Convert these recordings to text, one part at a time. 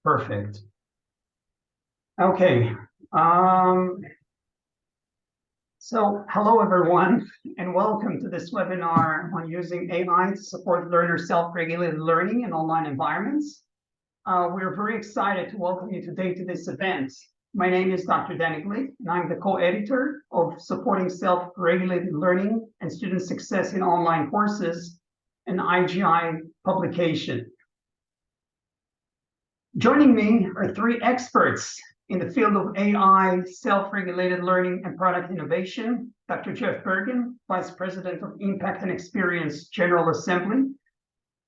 Perfect. Okay. So hello, everyone, and welcome to this webinar on using AI to support learner self-regulated learning in online environments. We're very excited to welcome you today to this event. My name is Dr. Glick, and I'm the co-editor of Supporting Self-Regulated Learning and Student Success in Online Courses, an IGI publication. Joining me are three experts in the field of AI, self-regulated learning, and product innovation: Dr. Jeff Bergin, Vice President of Impact and Experience, General Assembly;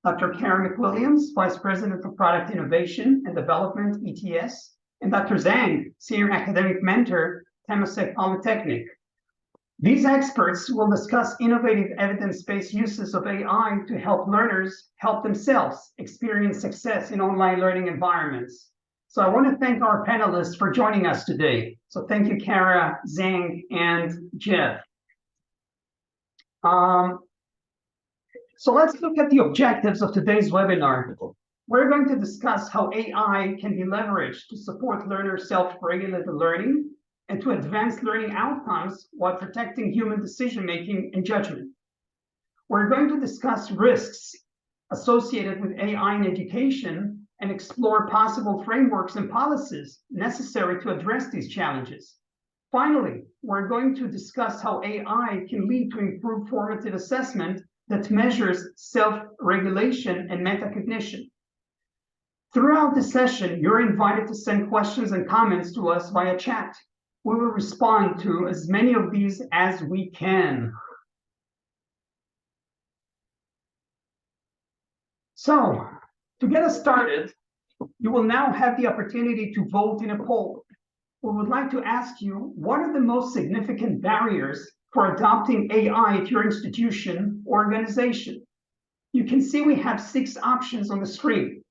Dr. Karen McWilliams, Vice President of Product Innovation and Development, ETS; and Dr. Zhang, Senior Academic Mentor, Temasek Polytechnic. These experts will discuss innovative evidence-based uses of AI to help learners help themselves experience success in online learning environments. So I want to thank our panelists for joining us today. So thank you, Kara, Zhang, and Jeff. So let's look at the objectives of today's webinar. We're going to discuss how AI can be leveraged to support learner self-regulated learning and to advance learning outcomes while protecting human decision-making and judgment. We're going to discuss risks associated with AI in education and explore possible frameworks and policies necessary to address these challenges. Finally, we're going to discuss how AI can lead to improved formative assessment that measures self-regulation and metacognition. Throughout the session, you're invited to send questions and comments to us via chat. We will respond to as many of these as we can. So, to get us started, you will now have the opportunity to vote in a poll. We would like to ask you, what are the most significant barriers for adopting AI at your institution or organization? You can see we have 6 options on the screen.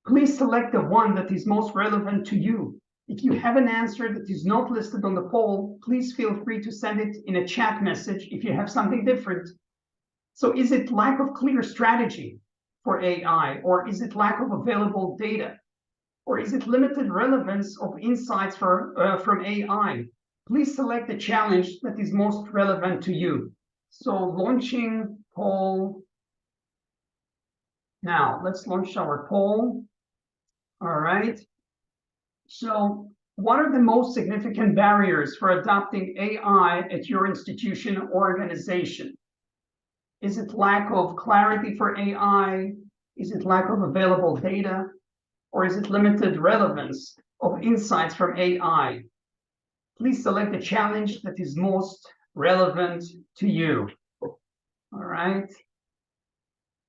Please select the one that is most relevant to you. If you have an answer that is not listed on the poll, please feel free to send it in a chat message if you have something different. So is it lack of clear strategy for AI, or is it lack of available data? Or is it limited relevance of insights from AI? Please select the challenge that is most relevant to you. So launching poll. Now, let's launch our poll. All right. So what are the most significant barriers for adopting AI at your institution or organization? Is it lack of clarity for AI? Is it lack of available data? Or is it limited relevance of insights from AI? Please select the challenge that is most relevant to you. All right.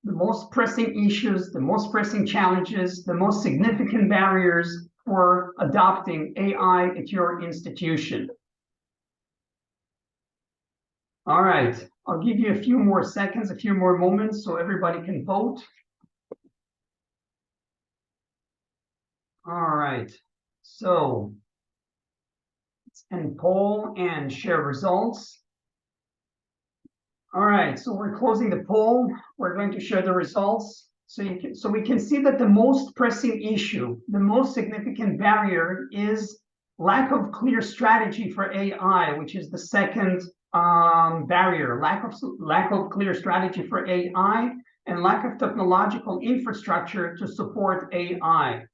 The most pressing issues, the most pressing challenges, the most significant barriers for adopting AI at your institution. All right, I'll give you a few more seconds, a few more moments so everybody can vote. All right, so let's end poll and share results. All right, so we're closing the poll. We're going to share the results. So we can see that the most pressing issue, the most significant barrier, is lack of clear strategy for AI, which is the second barrier. Lack of clear strategy for AI and lack of technological infrastructure to support AI.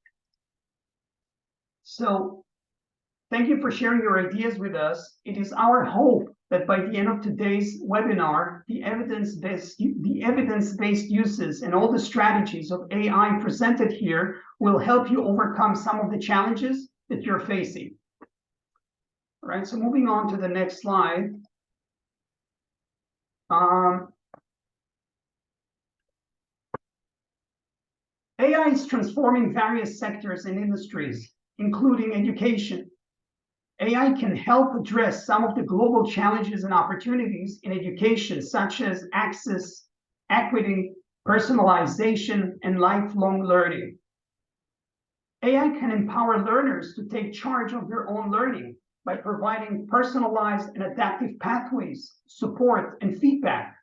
So thank you for sharing your ideas with us. It is our hope that by the end of today's webinar, the evidence-based uses and all the strategies of AI presented here will help you overcome some of the challenges that you're facing. All right, so moving on to the next slide. AI is transforming various sectors and industries, including education. AI can help address some of the global challenges and opportunities in education, such as access, equity, personalization, and lifelong learning. AI can empower learners to take charge of their own learning by providing personalized and adaptive pathways, support, and feedback.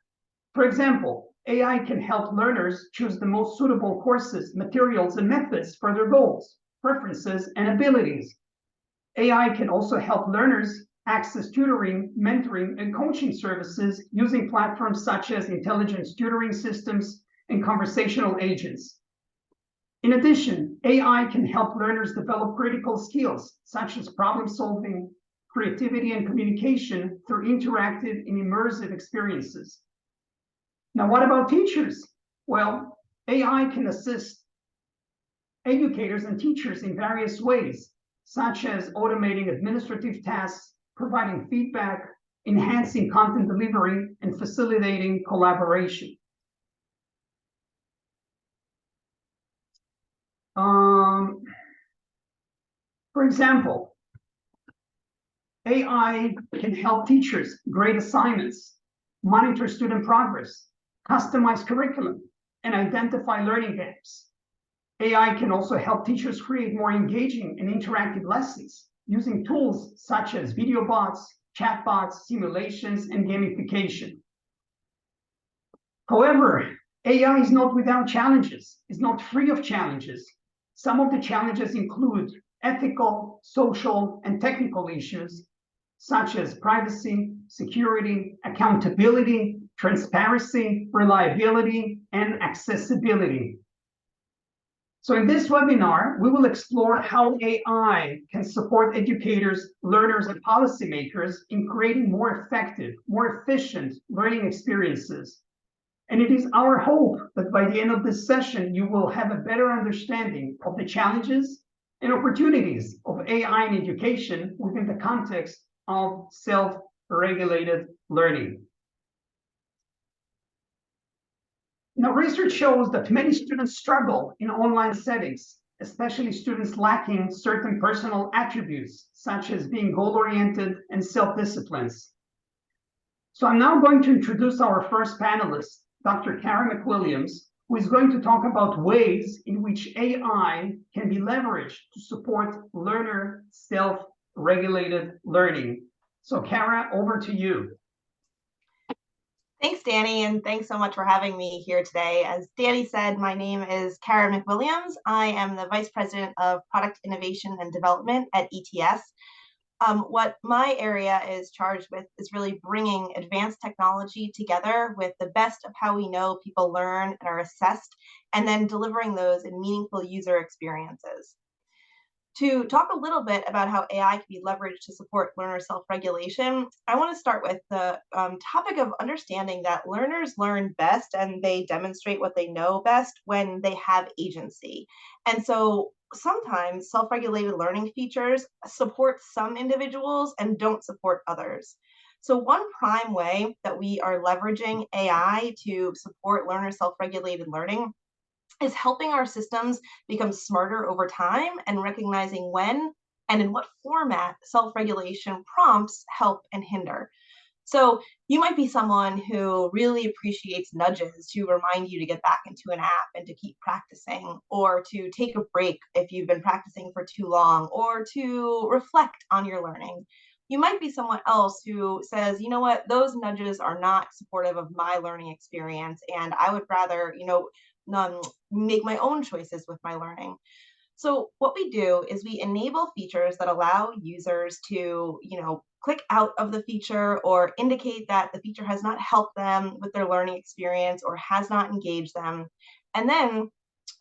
For example, AI can help learners choose the most suitable courses, materials, and methods for their goals, preferences, and abilities. AI can also help learners access tutoring, mentoring, and coaching services using platforms such as intelligent tutoring systems and conversational agents. In addition, AI can help learners develop critical skills such as problem solving, creativity, and communication through interactive and immersive experiences. Now, what about teachers? Well, AI can assist educators and teachers in various ways, such as automating administrative tasks, providing feedback, enhancing content delivery, and facilitating collaboration. For example, AI can help teachers grade assignments, monitor student progress, customize curriculum, and identify learning gaps. AI can also help teachers create more engaging and interactive lessons using tools such as video bots, chatbots, simulations, and gamification. However, AI is not without challenges, it's not free of challenges. Some of the challenges include ethical, social, and technical issues, such as privacy, security, accountability, transparency, reliability, and accessibility. So in this webinar, we will explore how AI can support educators, learners, and policymakers in creating more effective, more efficient learning experiences. And it is our hope that by the end of this session, you will have a better understanding of the challenges and opportunities of AI in education within the context of self-regulated learning. Now, research shows that many students struggle in online settings, especially students lacking certain personal attributes, such as being goal-oriented and self-disciplines. So I'm now going to introduce our first panelist, Dr. Kara McWilliams, who is going to talk about ways in which AI can be leveraged to support learner self-regulated learning. So Kara, over to you. Thanks, Danny, and thanks so much for having me here today. As Danny said, my name is Kara McWilliams. I am the Vice President of Product Innovation and Development at ETS. What my area is charged with is really bringing advanced technology together with the best of how we know people learn and are assessed, and then delivering those in meaningful user experiences. To talk a little bit about how AI can be leveraged to support learner self-regulation, I want to start with the topic of understanding that learners learn best and they demonstrate what they know best when they have agency. And so sometimes self-regulated learning features support some individuals and don't support others. So one prime way that we are leveraging AI to support learner self-regulated learning is helping our systems become smarter over time and recognizing when and in what format self-regulation prompts help and hinder. So you might be someone who really appreciates nudges to remind you to get back into an app and to keep practicing, or to take a break if you've been practicing for too long, or to reflect on your learning. You might be someone else who says, you know what, those nudges are not supportive of my learning experience, and I would rather, make my own choices with my learning. So what we do is we enable features that allow users to, click out of the feature or indicate that the feature has not helped them with their learning experience or has not engaged them. And then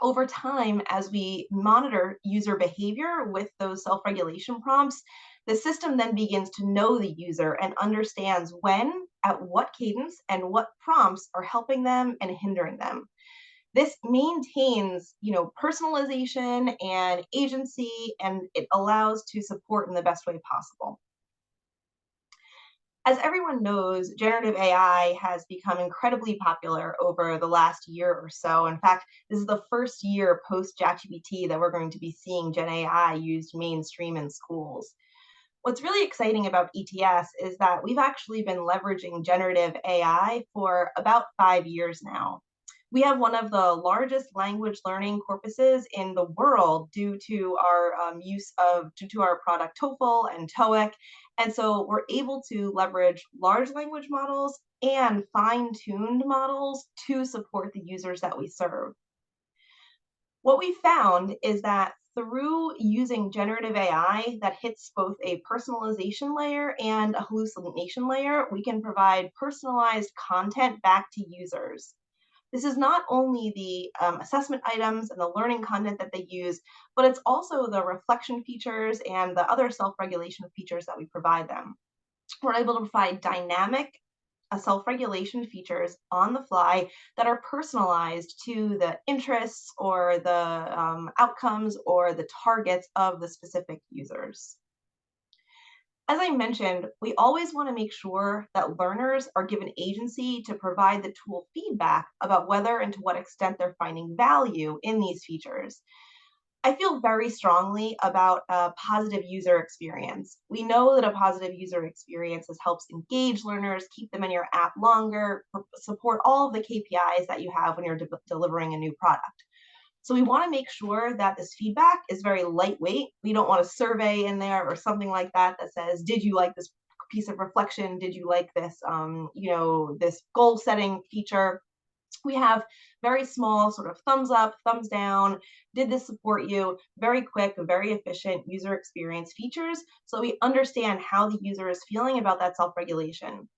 over time, as we monitor user behavior with those self-regulation prompts, the system then begins to know the user and understands when, at what cadence, and what prompts are helping them and hindering them. This maintains, personalization and agency, and it allows to support in the best way possible. As everyone knows, generative AI has become incredibly popular over the last year or so. In fact, this is the first year post ChatGPT that we're going to be seeing Gen AI used mainstream in schools. What's really exciting about ETS is that we've actually been leveraging generative AI for about 5 years now. We have one of the largest language learning corpuses in the world due to our due to our product TOEFL and TOEIC. And so we're able to leverage large language models and fine-tuned models to support the users that we serve. What we found is that through using generative AI that hits both a personalization layer and a hallucination layer, we can provide personalized content back to users. This is not only the assessment items and the learning content that they use, but it's also the reflection features and the other self-regulation features that we provide them. We're able to provide dynamic self-regulation features on the fly that are personalized to the interests or the outcomes or the targets of the specific users. As I mentioned, we always want to make sure that learners are given agency to provide the tool feedback about whether and to what extent they're finding value in these features. I feel very strongly about a positive user experience. We know that a positive user experience helps engage learners, keep them in your app longer, support all of the KPIs that you have when you're delivering a new product. So we want to make sure that this feedback is very lightweight. We don't want a survey in there or something like that that says, did you like this piece of reflection? Did you like this, this goal setting feature? We have very small sort of thumbs up, thumbs down, did this support you, very quick, very efficient user experience features so we understand how the user is feeling about that self-regulation.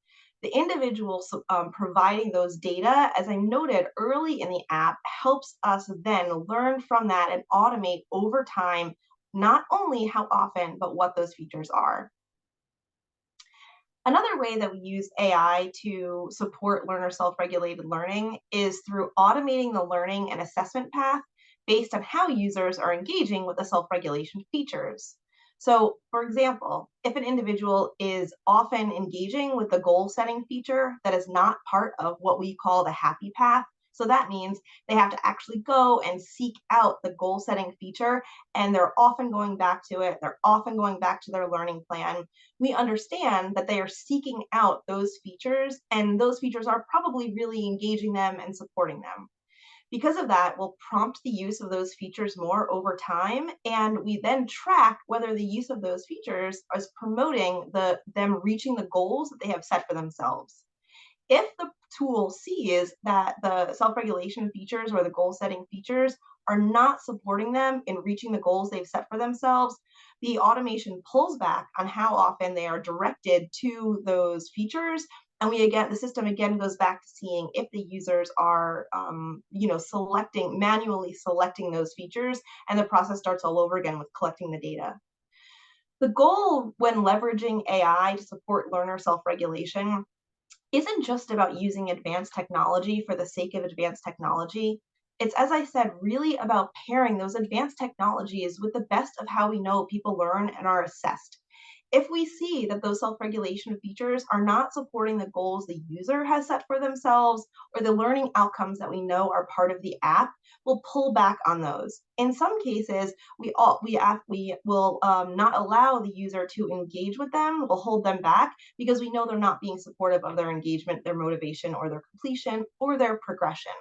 The individual providing those data, as I noted early in the app, helps us then learn from that and automate over time, not only how often, but what those features are. Another way that we use AI to support learner self-regulated learning is through automating the learning and assessment path based on how users are engaging with the self-regulation features. So, for example, if an individual is often engaging with the goal setting feature that is not part of what we call the happy path, so that means they have to actually go and seek out the goal setting feature, and they're often going back to it. They're often going back to their learning plan. We understand that they are seeking out those features, and those features are probably really engaging them and supporting them. Because of that, we'll prompt the use of those features more over time, and we then track whether the use of those features is promoting them reaching the goals that they have set for themselves. If the tool sees that the self-regulation features or the goal-setting features are not supporting them in reaching the goals they've set for themselves, the automation pulls back on how often they are directed to those features. And the system again goes back to seeing if the users are, manually selecting those features, and the process starts all over again with collecting the data. The goal when leveraging AI to support learner self-regulation isn't just about using advanced technology for the sake of advanced technology. It's, as I said, really about pairing those advanced technologies with the best of how we know people learn and are assessed. If we see that those self-regulation features are not supporting the goals the user has set for themselves or the learning outcomes that we know are part of the app, we'll pull back on those. In some cases, we will not allow the user to engage with them. We'll hold them back because we know they're not being supportive of their engagement, their motivation, or their completion, or their progression.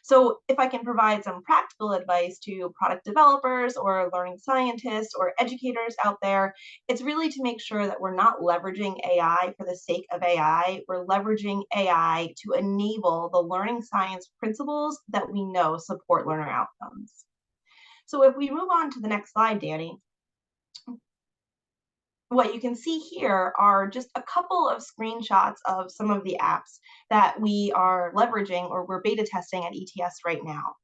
So if I can provide some practical advice to product developers or learning scientists or educators out there, it's really to make sure that we're not leveraging AI for the sake of AI. We're leveraging AI to enable the learning science principles that we know support learner outcomes. So if we move on to the next slide, Danny, what you can see here are just a couple of screenshots of some of the apps that we are leveraging or we're beta testing at ETS right now.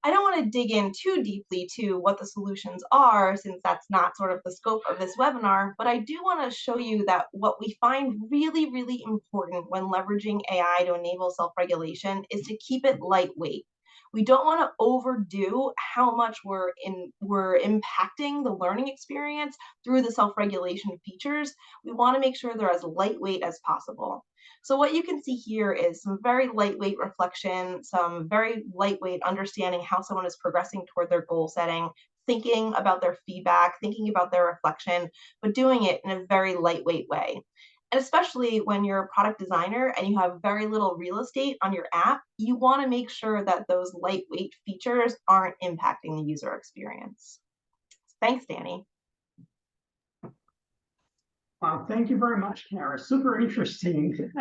I don't want to dig in too deeply to what the solutions are, since that's not sort of the scope of this webinar, but I do want to show you that what we find really, really important when leveraging AI to enable self-regulation is to keep it lightweight. We don't want to overdo how much we're impacting the learning experience through the self-regulation features. We want to make sure they're as lightweight as possible. So what you can see here is some very lightweight reflection, some very lightweight understanding how someone is progressing toward their goal setting, thinking about their feedback, thinking about their reflection, but doing it in a very lightweight way. And especially when you're a product designer and you have very little real estate on your app, you want to make sure that those lightweight features aren't impacting the user experience. Thanks, Danny. Wow, thank you very much, Kara. Super interesting.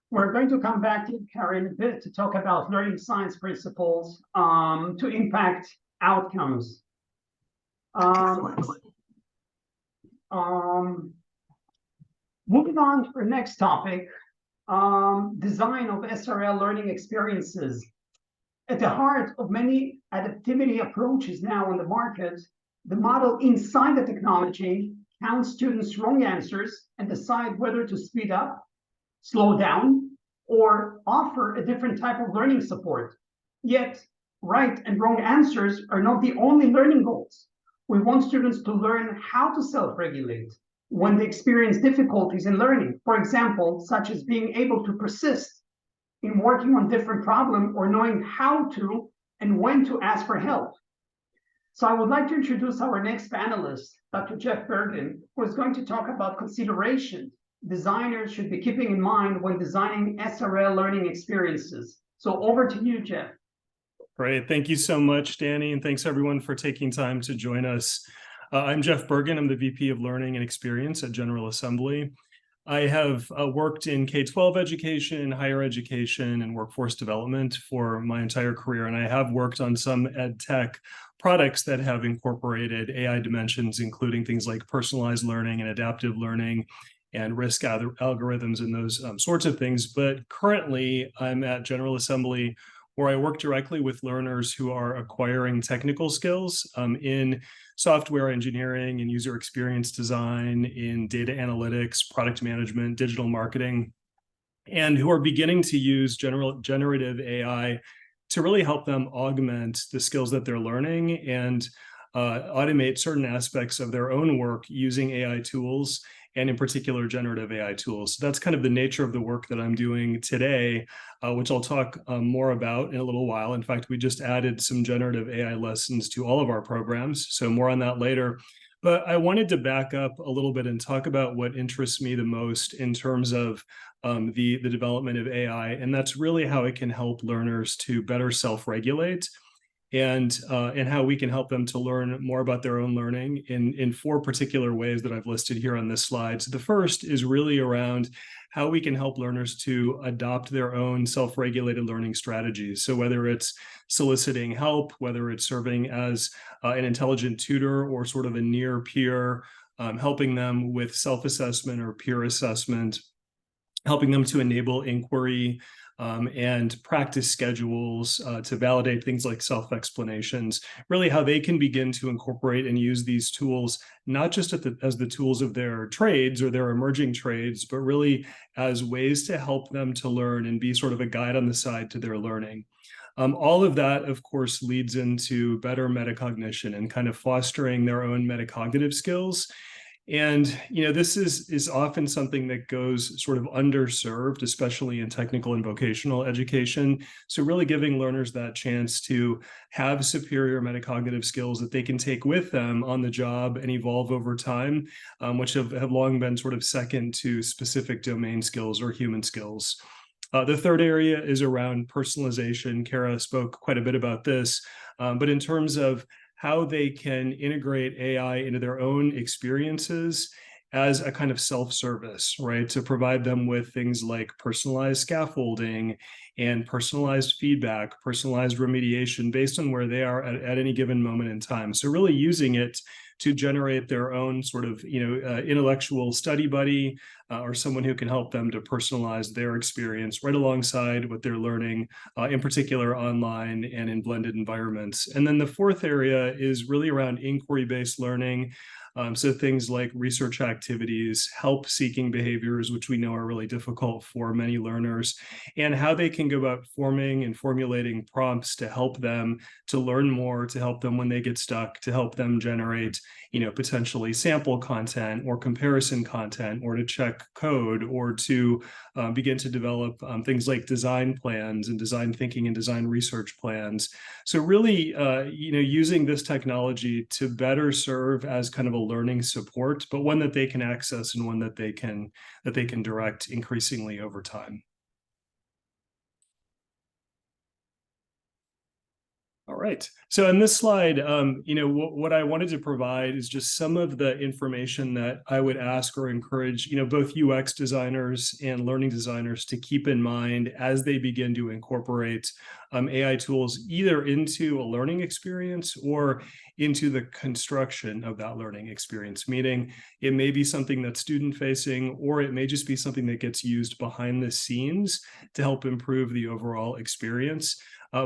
We're going to come back to you, Kara, in a bit to talk about learning science principles to impact outcomes. Excellent. Moving on to our next topic, design of SRL learning experiences. At the heart of many adaptivity approaches now on the market, the model inside the technology counts students' wrong answers and decide whether to speed up, slow down, or offer a different type of learning support. Yet, right and wrong answers are not the only learning goals. We want students to learn how to self-regulate when they experience difficulties in learning, for example, such as being able to persist in working on different problems or knowing how to and when to ask for help. So I would like to introduce our next panelist, Dr. Jeff Bergin, who is going to talk about considerations designers should be keeping in mind when designing SRL learning experiences. So over to you, Jeff. Great. Thank you so much, Danny, and thanks everyone for taking time to join us. I'm Jeff Bergin. I'm the VP of Learning and Experience at General Assembly. I have worked in K-12 education, higher education, and workforce development for my entire career, and I have worked on some ed tech products that have incorporated AI dimensions, including things like personalized learning and adaptive learning and risk algorithms and those sorts of things. But currently, I'm at General Assembly, where I work directly with learners who are acquiring technical skills in software engineering and user experience design, in data analytics, product management, digital marketing, and who are beginning to use generative AI to really help them augment the skills that they're learning and automate certain aspects of their own work using AI tools, and in particular, generative AI tools. So that's kind of the nature of the work that I'm doing today, which I'll talk more about in a little while. In fact, we just added some generative AI lessons to all of our programs, so more on that later. But I wanted to back up a little bit and talk about what interests me the most in terms of the development of AI, and that's really how it can help learners to better self-regulate and how we can help them to learn more about their own learning in four particular ways that I've listed here on this slide. So the first is really around how we can help learners to adopt their own self-regulated learning strategies. So whether it's soliciting help, whether it's serving as an intelligent tutor or sort of a near peer, helping them with self-assessment or peer assessment, helping them to enable inquiry, and practice schedules to validate things like self-explanations, really how they can begin to incorporate and use these tools, not just as the tools of their trades or their emerging trades, but really as ways to help them to learn and be sort of a guide on the side to their learning. All of that, of course, leads into better metacognition and kind of fostering their own metacognitive skills. And this is often something that goes sort of underserved, especially in technical and vocational education. So really giving learners that chance to have superior metacognitive skills that they can take with them on the job and evolve over time, which have long been sort of second to specific domain skills or human skills. The third area is around personalization. Kara spoke quite a bit about this, but in terms of how they can integrate AI into their own experiences as a kind of self-service, right? To provide them with things like personalized scaffolding and personalized feedback, personalized remediation based on where they are at any given moment in time. So really using it to generate their own sort of intellectual study buddy or someone who can help them to personalize their experience right alongside what they're learning, in particular online and in blended environments. And then the fourth area is really around inquiry-based learning. So things like research activities, help-seeking behaviors, which we know are really difficult for many learners, and how they can go about forming and formulating prompts to help them to learn more, to help them when they get stuck, to help them generate potentially sample content or comparison content, or to check code, or to begin to develop things like design plans and design thinking and design research plans. So really, using this technology to better serve as kind of a learning support, but one that they can access and one that they can direct increasingly over time. All right. So in this slide, what I wanted to provide is just some of the information that I would ask or encourage, both UX designers and learning designers to keep in mind as they begin to incorporate AI tools either into a learning experience or into the construction of that learning experience. Meaning, it may be something that's student-facing, or it may just be something that gets used behind the scenes to help improve the overall experience.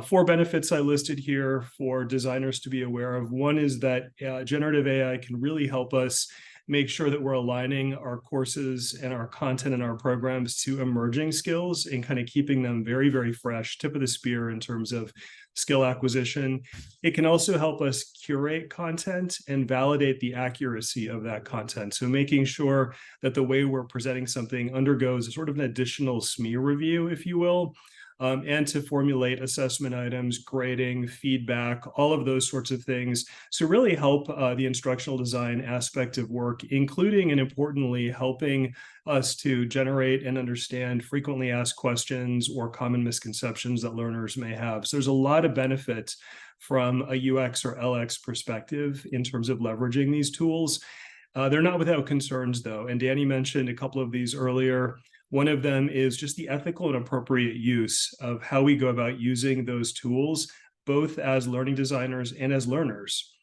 4 benefits I listed here for designers to be aware of. One is that generative AI can really help us make sure that we're aligning our courses and our content and our programs to emerging skills and kind of keeping them very, very fresh, tip of the spear in terms of skill acquisition. It can also help us curate content and validate the accuracy of that content. So making sure that the way we're presenting something undergoes sort of an additional smear review, if you will. And to formulate assessment items, grading, feedback, all of those sorts of things. So really help the instructional design aspect of work, including and importantly, helping us to generate and understand frequently asked questions or common misconceptions that learners may have. So there's a lot of benefit from a UX or LX perspective in terms of leveraging these tools. They're not without concerns, though. And Danny mentioned a couple of these earlier. One of them is just the ethical and appropriate use of how we go about using those tools, both as learning designers and as learners.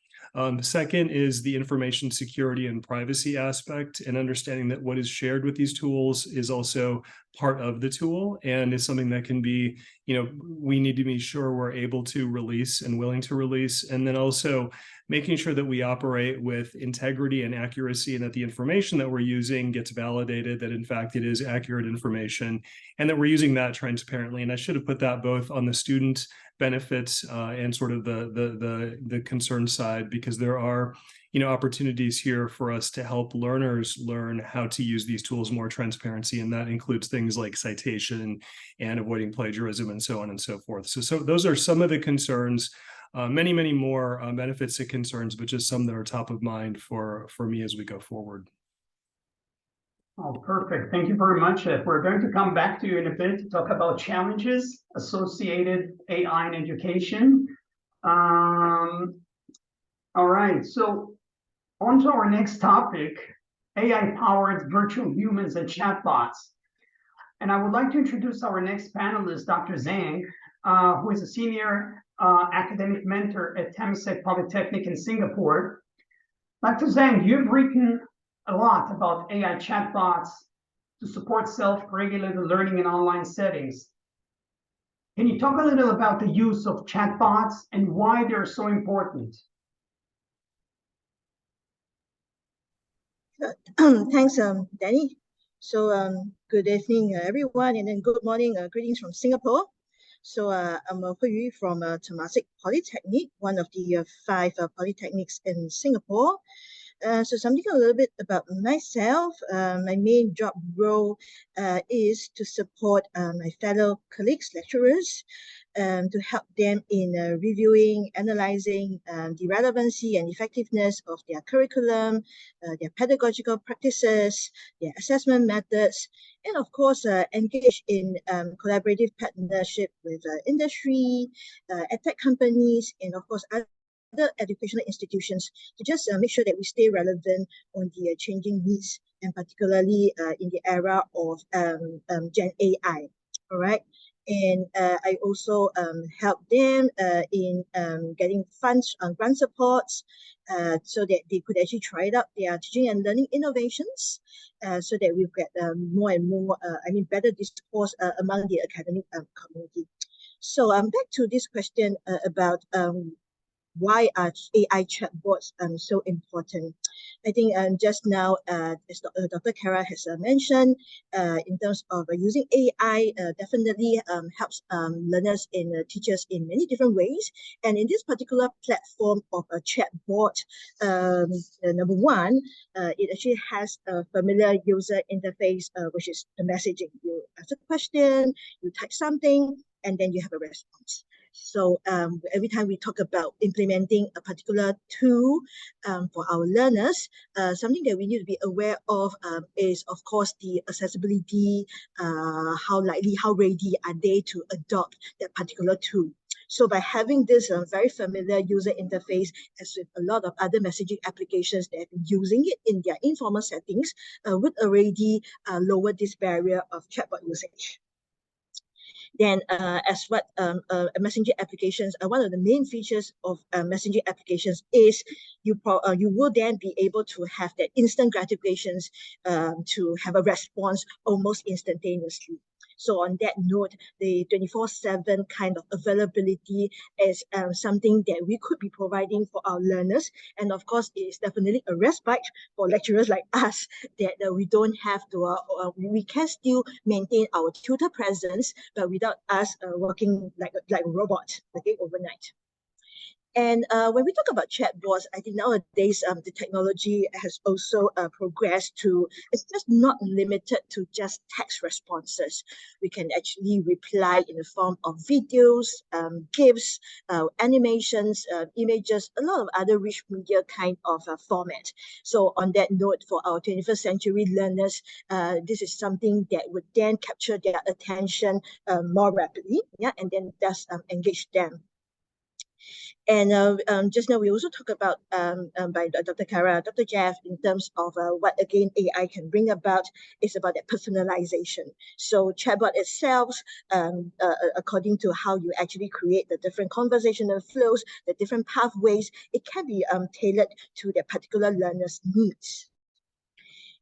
Second is the information security and privacy aspect, and understanding that what is shared with these tools is also part of the tool and is something that can be, we need to be sure we're able to release and willing to release. And then also making sure that we operate with integrity and accuracy, and that the information that we're using gets validated, that in fact it is accurate information, and that we're using that transparently. And I should have put that both on the student benefits and sort of the concern side, because there are opportunities here for us to help learners learn how to use these tools more transparency, and that includes things like citation and avoiding plagiarism and so on and so forth. So those are some of the concerns. Many more benefits and concerns, but just some that are top of mind for me as we go forward. Oh, perfect. Thank you very much. We're going to come back to you in a bit to talk about challenges associated AI in education. All right, so on to our next topic, AI-powered virtual humans and chatbots. And I would like to introduce our next panelist, Dr. Zhang, who is a senior academic mentor at Temasek Polytechnic in Singapore. Dr. Zhang, you've written a lot about AI chatbots to support self-regulated learning in online settings. Can you talk a little about the use of chatbots and why they're so important? Thanks, Danny. So good evening, everyone, and then good morning, greetings from Singapore. So I'm Huiyi from Temasek Polytechnic, one of the 5 polytechnics in Singapore. So something a little bit about myself. My main job role is to support my fellow colleagues, lecturers, to help them in reviewing, analyzing the relevancy and effectiveness of their curriculum, their pedagogical practices, their assessment methods, and of course engage in collaborative partnership with industry, edtech companies, and of course other educational institutions to just make sure that we stay relevant on the changing needs, and particularly in the era of Gen AI. All right. And I also help them in getting funds and grant supports so that they could actually try out their teaching and learning innovations so that we get more and more, better discourse among the academic community. So back to this question about why are AI chatbots so important? I think just now, as Dr. Kara has mentioned, in terms of using AI, definitely helps learners and teachers in many different ways. And in this particular platform of a chatbot, number one, it actually has a familiar user interface, which is the messaging. You ask a question, you type something, and then you have a response. So every time we talk about implementing a particular tool for our learners, something that we need to be aware of is, of course, the accessibility, how likely, how ready are they to adopt that particular tool. So by having this very familiar user interface, as with a lot of other messaging applications that have been using it in their informal settings, would already lower this barrier of chatbot usage. Then as what messaging applications, one of the main features of messaging applications is you will then be able to have that instant gratifications to have a response almost instantaneously. So on that note, the 24/7 kind of availability is something that we could be providing for our learners. And of course, it is definitely a respite for lecturers like us that we don't have to, we can still maintain our tutor presence, but without us working like a robot, okay, overnight. And when we talk about chatbots, I think nowadays the technology has also progressed to, it's just not limited to just text responses. We can actually reply in the form of videos, GIFs, animations, images, a lot of other rich media kind of format. So on that note, for our 21st century learners, this is something that would then capture their attention more rapidly, yeah, and then thus engage them. And just now we also talked about by Dr. Kara, Dr. Jeff, in terms of what again AI can bring about is about that personalization. So chatbot itself, according to how you actually create the different conversational flows, the different pathways, it can be tailored to the particular learner's needs.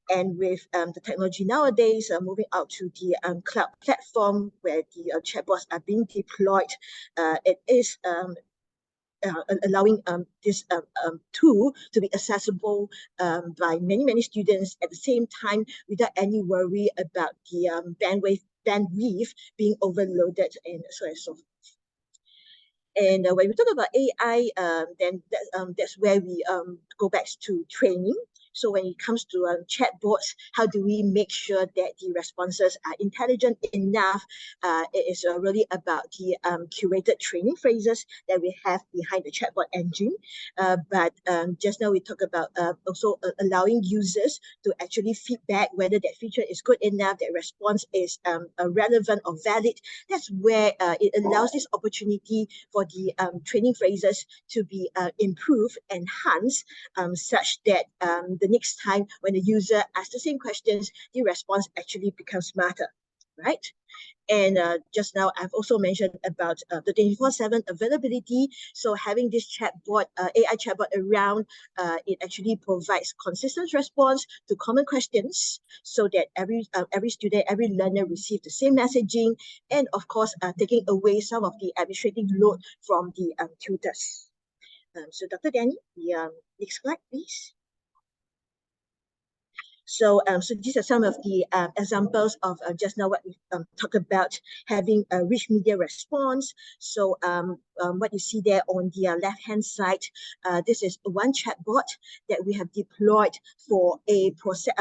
And with the technology nowadays moving out to the cloud platform where the chatbots are being deployed, it is allowing this tool to be accessible by many students at the same time without any worry about the bandwidth being overloaded and so on and so forth. And when we talk about AI, then that's where we go back to training. So when it comes to chatbots, how do we make sure that the responses are intelligent enough? It is really about the curated training phrases that we have behind the chatbot engine. But just now we talked about also allowing users to actually feedback whether that feature is good enough, that response is relevant or valid. That's where it allows this opportunity for the training phrases to be improved, enhanced, such that the next time when the user asks the same questions, the response actually becomes smarter, right? And just now, I've also mentioned about the 24/7 availability. So having this chatbot, AI chatbot around, it actually provides consistent response to common questions so that every student, every learner receives the same messaging, and of course, taking away some of the administrative load from the tutors. So Dr. Danny, the next slide, please. So, so these are some of the examples of just now what we talked about, having a rich media response. So what you see there on the left-hand side, this is one chatbot that we have deployed for a process,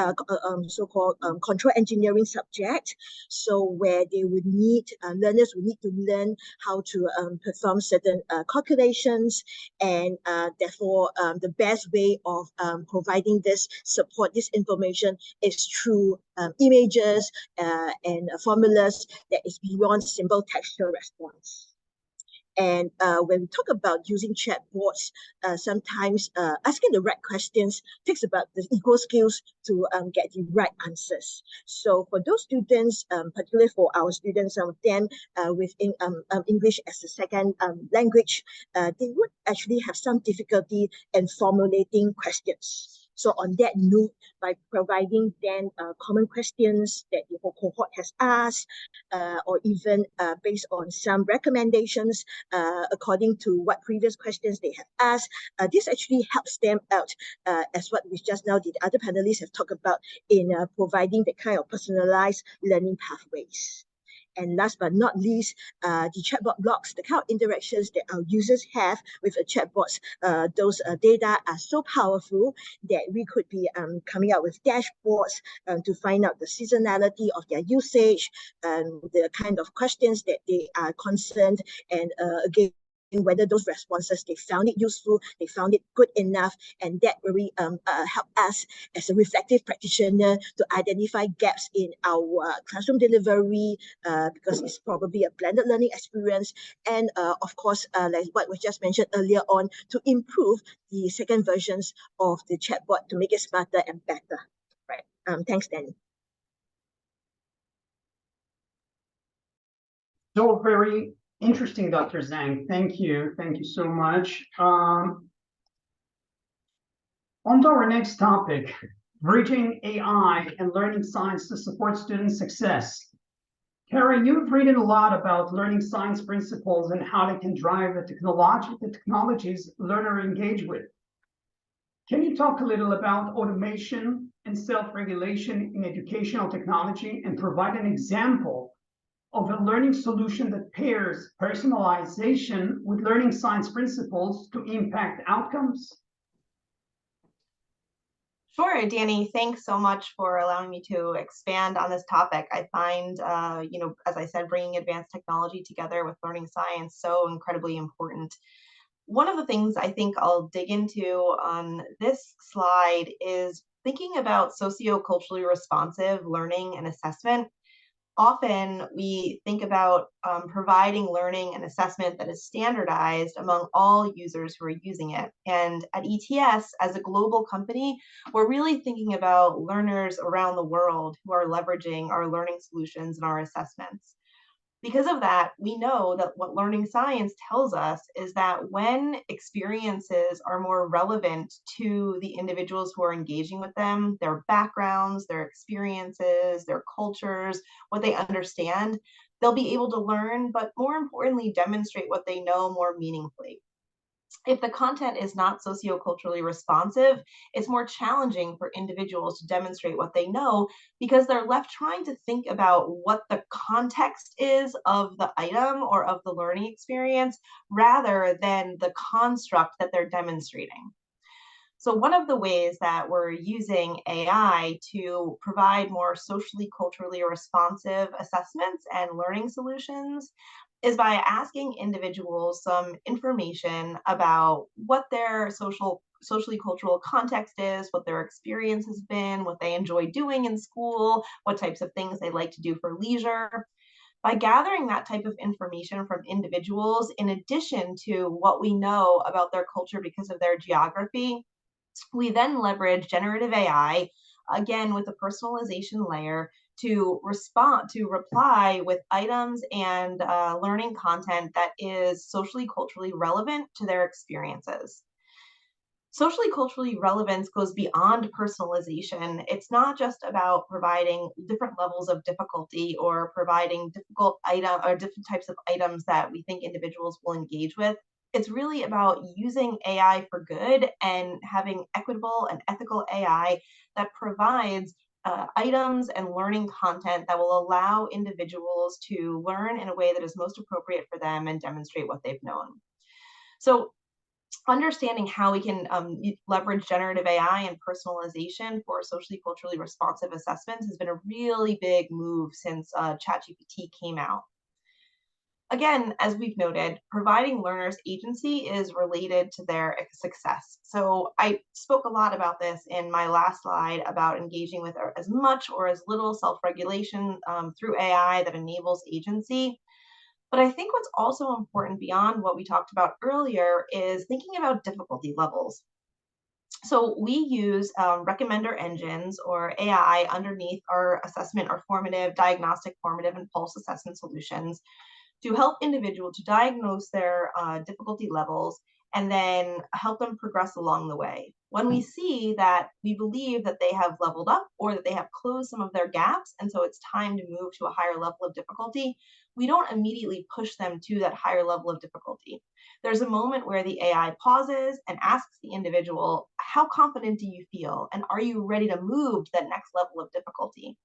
so-called control engineering subject. So where they would need, learners would need to learn how to perform certain calculations, and therefore the best way of providing this support, this information, is through images and formulas that is beyond simple textual response. And when we talk about using chatbots, sometimes asking the right questions takes about the equal skills to get the right answers. So for those students, particularly for our students, some of them with English as a second language, they would actually have some difficulty in formulating questions. So on that note, by providing then common questions that the whole cohort has asked, or even based on some recommendations according to what previous questions they have asked, this actually helps them out, as what we just now the other panelists have talked about in providing the kind of personalized learning pathways. And last but not least, the chatbot blocks, the kind of interactions that our users have with a chatbot, those data are so powerful that we could be coming out with dashboards to find out the seasonality of their usage, the kind of questions that they are concerned, and again, whether those responses, they found it useful, they found it good enough, and that really help us as a reflective practitioner to identify gaps in our classroom delivery, because it's probably a blended learning experience, and of course, like what was just mentioned earlier on, to improve the second versions of the chatbot to make it smarter and better. Right. Thanks, Danny. So very interesting, Dr. Zhang. Thank you. Thank you so much. On to our next topic, bridging AI and learning science to support student success. Carrie, you've written a lot about learning science principles and how they can drive the technologies learners engage with. Can you talk a little about automation and self-regulation in educational technology and provide an example of a learning solution that pairs personalization with learning science principles to impact outcomes? Sure, Danny, thanks so much for allowing me to expand on this topic. I find, as I said, bringing advanced technology together with learning science so incredibly important. One of the things I think I'll dig into on this slide is thinking about socioculturally responsive learning and assessment. Often we think about providing learning and assessment that is standardized among all users who are using it. And at ETS, as a global company, we're really thinking about learners around the world who are leveraging our learning solutions and our assessments. Because of that, we know that what learning science tells us is that when experiences are more relevant to the individuals who are engaging with them, their backgrounds, their experiences, their cultures, what they understand, they'll be able to learn, but more importantly, demonstrate what they know more meaningfully. If the content is not socioculturally responsive, it's more challenging for individuals to demonstrate what they know because they're left trying to think about what the context is of the item or of the learning experience rather than the construct that they're demonstrating. So one of the ways that we're using AI to provide more socially, culturally responsive assessments and learning solutions is by asking individuals some information about what their socially cultural context is, what their experience has been, what they enjoy doing in school, what types of things they like to do for leisure. By gathering that type of information from individuals, in addition to what we know about their culture because of their geography, we then leverage generative AI, again with a personalization layer, to reply with items and learning content that is socially, culturally relevant to their experiences. Socially, culturally relevance goes beyond personalization. It's not just about providing different levels of difficulty or providing difficult item or different types of items that we think individuals will engage with. It's really about using AI for good and having equitable and ethical AI that provides items and learning content that will allow individuals to learn in a way that is most appropriate for them and demonstrate what they've known. So understanding how we can leverage generative AI and personalization for socially, culturally responsive assessments has been a really big move since ChatGPT came out. Again, as we've noted, providing learners agency is related to their success. So I spoke a lot about this in my last slide about engaging with as much or as little self-regulation through AI that enables agency. But I think what's also important beyond what we talked about earlier is thinking about difficulty levels. So we use recommender engines or AI underneath our assessment, our formative, diagnostic, formative, and pulse assessment solutions to help individuals to diagnose their difficulty levels and then help them progress along the way. When we see that we believe that they have leveled up or that they have closed some of their gaps, and so it's time to move to a higher level of difficulty, we don't immediately push them to that higher level of difficulty. There's a moment where the AI pauses and asks the individual, how confident do you feel? And are you ready to move to that next level of difficulty?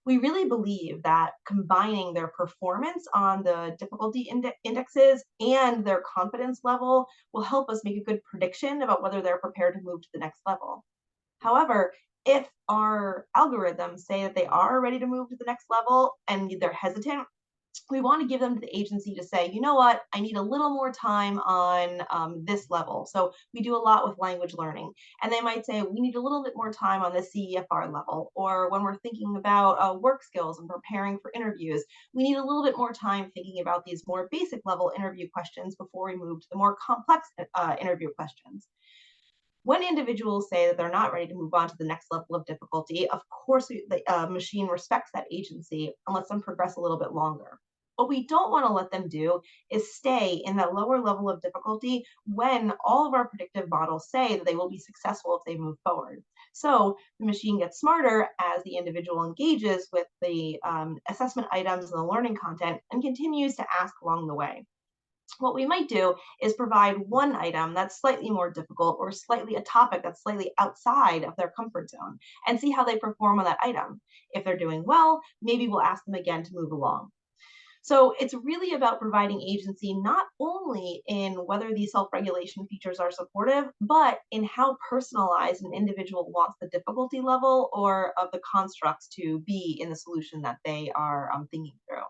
We really believe that combining their performance on the difficulty indexes and their confidence level will help us make a good prediction about whether they're prepared to move to the next level. However, if our algorithms say that they are ready to move to the next level and they're hesitant, we want to give them to the agency to say, you know what, I need a little more time on this level. So we do a lot with language learning. And they might say, we need a little bit more time on the CEFR level. Or when we're thinking about work skills and preparing for interviews, we need a little bit more time thinking about these more basic level interview questions before we move to the more complex interview questions. When individuals say that they're not ready to move on to the next level of difficulty, of course, the machine respects that agency and lets them progress a little bit longer. What we don't want to let them do is stay in that lower level of difficulty when all of our predictive models say that they will be successful if they move forward. So the machine gets smarter as the individual engages with the assessment items and the learning content and continues to ask along the way. What we might do is provide one item that's slightly more difficult or slightly a topic that's slightly outside of their comfort zone and see how they perform on that item. If they're doing well, maybe we'll ask them again to move along. So it's really about providing agency not only in whether these self-regulation features are supportive, but in how personalized an individual wants the difficulty level or of the constructs to be in the solution that they are thinking through.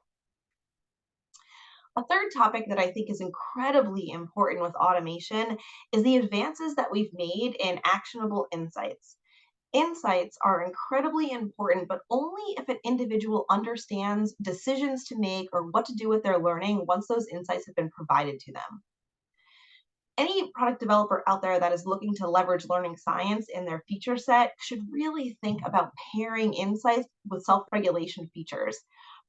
A third topic that I think is incredibly important with automation is the advances that we've made in actionable insights. Insights are incredibly important, but only if an individual understands decisions to make or what to do with their learning once those insights have been provided to them. Any product developer out there that is looking to leverage learning science in their feature set should really think about pairing insights with self-regulation features.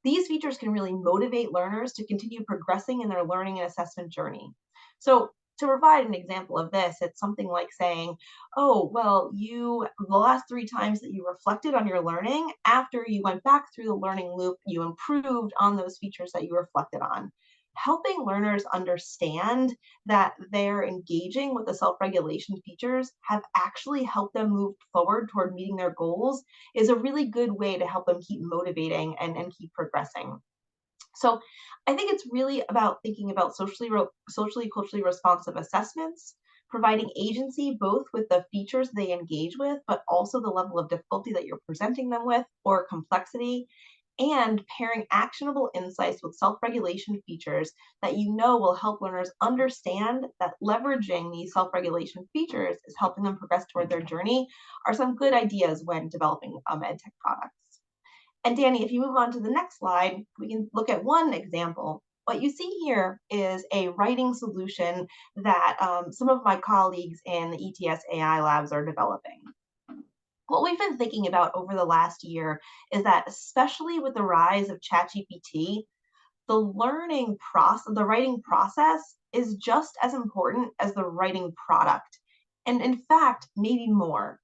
These features can really motivate learners to continue progressing in their learning and assessment journey. So to provide an example of this, it's something like saying, oh, well, the last 3 times that you reflected on your learning, after you went back through the learning loop, you improved on those features that you reflected on. Helping learners understand that they're engaging with the self-regulation features have actually helped them move forward toward meeting their goals is a really good way to help them keep motivating and keep progressing. So I think it's really about thinking about socially, culturally responsive assessments, providing agency both with the features they engage with, but also the level of difficulty that you're presenting them with or complexity, and pairing actionable insights with self-regulation features that you know will help learners understand that leveraging these self-regulation features is helping them progress toward their journey are some good ideas when developing EdTech products. And Danny, if you move on to the next slide, we can look at one example. What you see here is a writing solution that some of my colleagues in the ETS AI labs are developing. What we've been thinking about over the last year is that, especially with the rise of ChatGPT, the writing process is just as important as the writing product, and in fact, maybe more.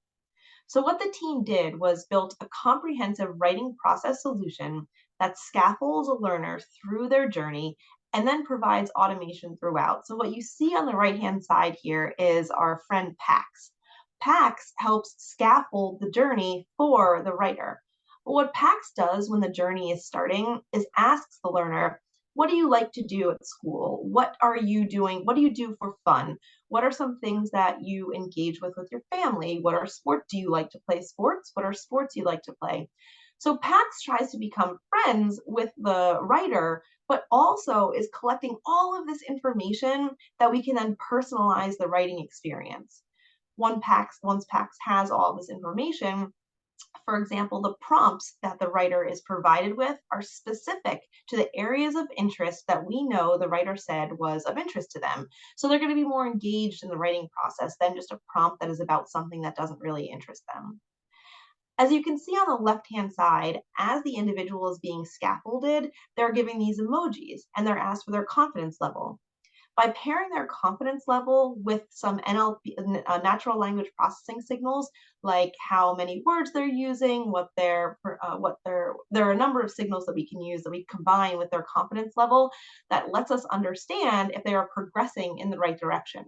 So what the team did was built a comprehensive writing process solution that scaffolds a learner through their journey and then provides automation throughout. So what you see on the right-hand side here is our friend Pax. Pax helps scaffold the journey for the writer. But what Pax does when the journey is starting is asks the learner, what do you like to do at school? What are you doing? What do you do for fun? What are some things that you engage with your family? What are sports? Do you like to play sports? What are sports you like to play? So Pax tries to become friends with the writer, but also is collecting all of this information that we can then personalize the writing experience. Once Pax has all this information, for example, the prompts that the writer is provided with are specific to the areas of interest that we know the writer said was of interest to them. So they're going to be more engaged in the writing process than just a prompt that is about something that doesn't really interest them. As you can see on the left-hand side, as the individual is being scaffolded, they're giving these emojis and they're asked for their confidence level. by pairing their confidence level with some NLP, natural language processing signals, like how many words they're using, there are a number of signals that we can use that we combine with their confidence level that lets us understand if they are progressing in the right direction.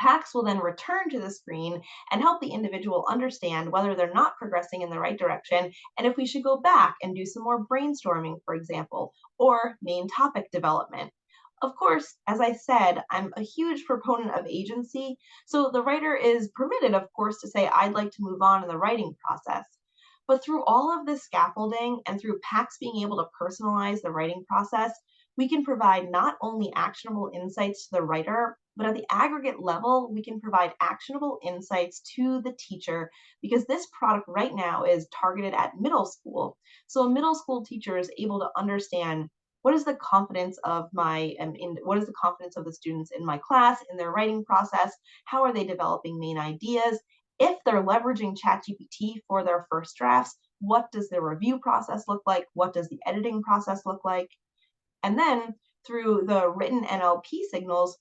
PACS will then return to the screen and help the individual understand whether they're not progressing in the right direction and if we should go back and do some more brainstorming, for example, or main topic development. Of course, as I said, I'm a huge proponent of agency, so the writer is permitted, of course, to say, I'd like to move on in the writing process. But through all of this scaffolding and through PACS being able to personalize the writing process, we can provide not only actionable insights to the writer, but at the aggregate level, we can provide actionable insights to the teacher, because this product right now is targeted at middle school. So a middle school teacher is able to understand what is the confidence of what is the confidence of the students in my class, in their writing process, how are they developing main ideas? If they're leveraging ChatGPT for their first drafts, what does the review process look like? What does the editing process look like? And then through the written NLP signals,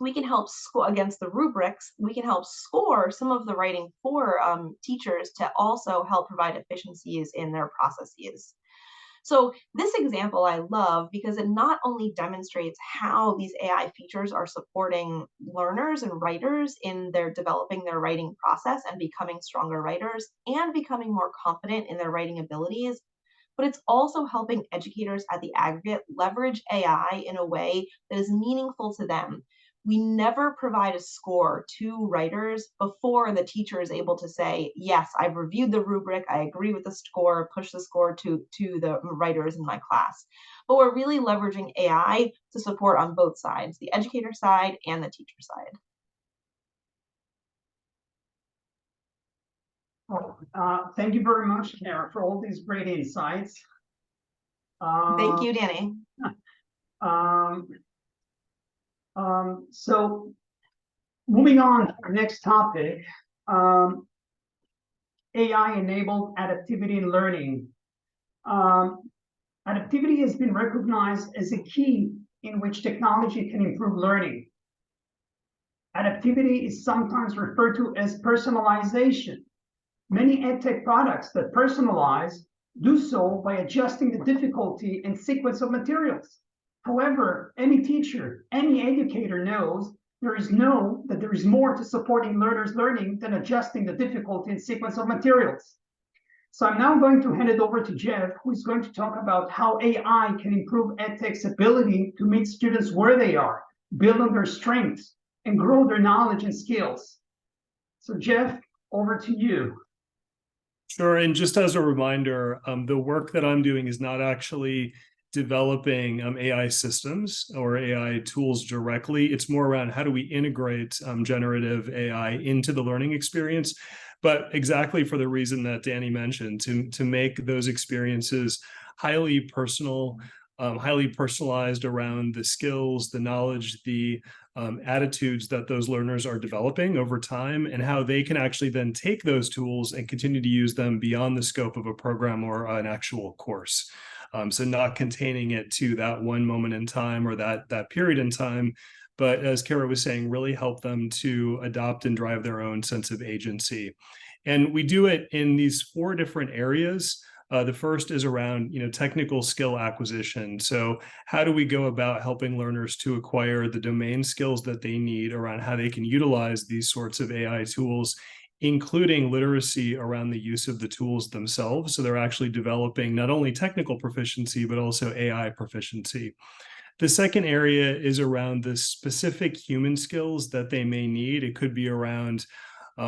we can help score against the rubrics. We can help score some of the writing for teachers to also help provide efficiencies in their processes. So this example I love because it not only demonstrates how these AI features are supporting learners and writers in their developing their writing process and becoming stronger writers and becoming more confident in their writing abilities, but it's also helping educators at the aggregate leverage AI in a way that is meaningful to them. We never provide a score to writers before the teacher is able to say, yes, I've reviewed the rubric, I agree with the score, push the score to the writers in my class. But we're really leveraging AI to support on both sides, the educator side and the teacher side. Thank you very much, Kara, for all these great insights. Thank you, Danny. So moving on to our next topic, AI-enabled adaptivity in learning. Adaptivity has been recognized as a key in which technology can improve learning. Adaptivity is sometimes referred to as personalization. Many EdTech products that personalize do so by adjusting the difficulty and sequence of materials. However, any teacher, any educator knows there is more to supporting learners' learning than adjusting the difficulty and sequence of materials. So I'm now going to hand it over to Jeff, who is going to talk about how AI can improve EdTech's ability to meet students where they are, build on their strengths, and grow their knowledge and skills. So Jeff, over to you. Sure, and just as a reminder, the work that I'm doing is not actually developing AI systems or AI tools directly. It's more around how do we integrate generative AI into the learning experience, but exactly for the reason that Danny mentioned, to make those experiences highly personal, highly personalized around the skills, the knowledge, the attitudes that those learners are developing over time, and how they can actually then take those tools and continue to use them beyond the scope of a program or an actual course. So not containing it to that one moment in time or that period in time, but as Kara was saying, really help them to adopt and drive their own sense of agency. And we do it in these 4 different areas. The first is around, technical skill acquisition. So how do we go about helping learners to acquire the domain skills that they need around how they can utilize these sorts of AI tools, including literacy around the use of the tools themselves. So they're actually developing not only technical proficiency, but also AI proficiency. The second area is around the specific human skills that they may need. It could be around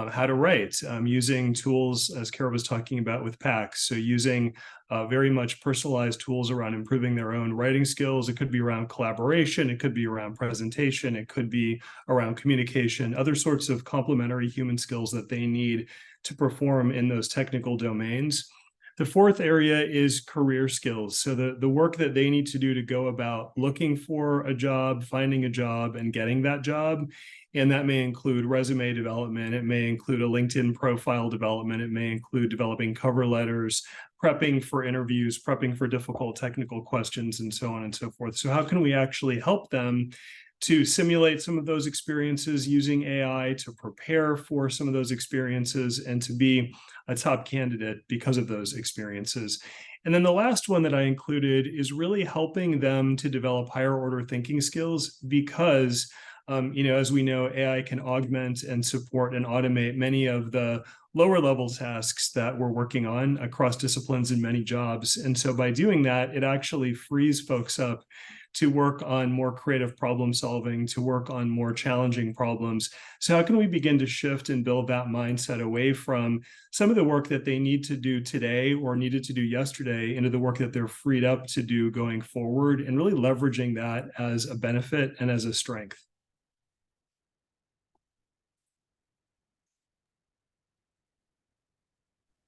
how to write, using tools, as Kara was talking about with PACS. So using very much personalized tools around improving their own writing skills. It could be around collaboration. It could be around presentation. It could be around communication, other sorts of complementary human skills that they need to perform in those technical domains. The fourth area is career skills. So the work that they need to do to go about looking for a job, finding a job, and getting that job. And that may include resume development. It may include a LinkedIn profile development. It may include developing cover letters, prepping for interviews, prepping for difficult technical questions, and so on and so forth. So how can we actually help them to simulate some of those experiences using AI, to prepare for some of those experiences, and to be a top candidate because of those experiences. And then the last one that I included is really helping them to develop higher order thinking skills because, as we know, AI can augment and support and automate many of the lower level tasks that we're working on across disciplines in many jobs. And so by doing that, it actually frees folks up to work on more creative problem solving, to work on more challenging problems. So how can we begin to shift and build that mindset away from some of the work that they need to do today or needed to do yesterday into the work that they're freed up to do going forward, and really leveraging that as a benefit and as a strength?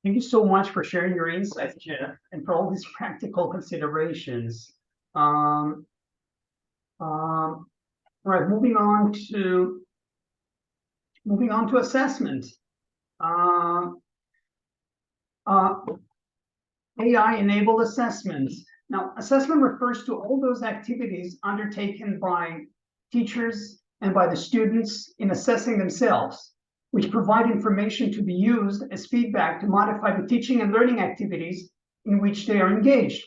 Thank you so much for sharing your insights, Jeff, and for all these practical considerations. Right, moving on to assessment. AI-enabled assessment. Now, assessment refers to all those activities undertaken by teachers and by the students in assessing themselves, which provide information to be used as feedback to modify the teaching and learning activities in which they are engaged.